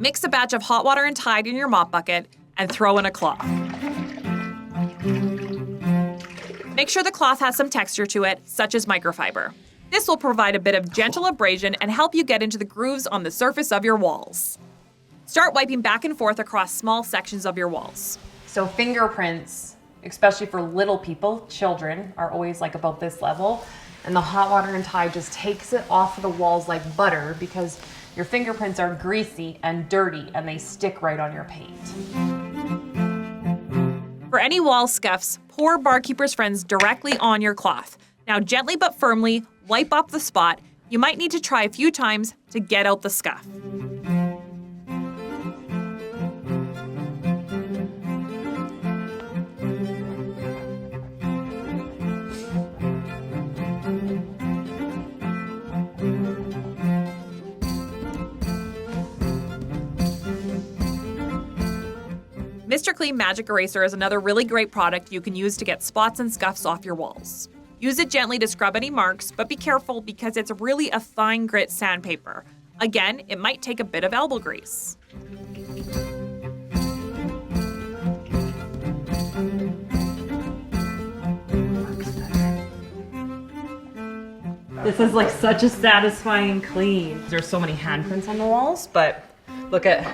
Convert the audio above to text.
Mix a batch of hot water and Tide in your mop bucket and throw in a cloth. Make sure the cloth has some texture to it, such as microfiber. This will provide a bit of gentle abrasion and help you get into the grooves on the surface of your walls. Start wiping back and forth across small sections of your walls. So fingerprints, especially for little people, children, are always like about this level. And the hot water and Tide just takes it off of the walls like butter because your fingerprints are greasy and dirty and they stick right on your paint. For any wall scuffs, pour Barkeeper's Friends directly on your cloth. Now gently but firmly wipe up the spot. You might need to try a few times to get out the scuff. Mr. Clean Magic Eraser is another really great product you can use to get spots and scuffs off your walls. Use it gently to scrub any marks, but be careful because it's really a fine grit sandpaper. Again, it might take a bit of elbow grease. This is like such a satisfying clean. There's so many handprints on the walls, but look at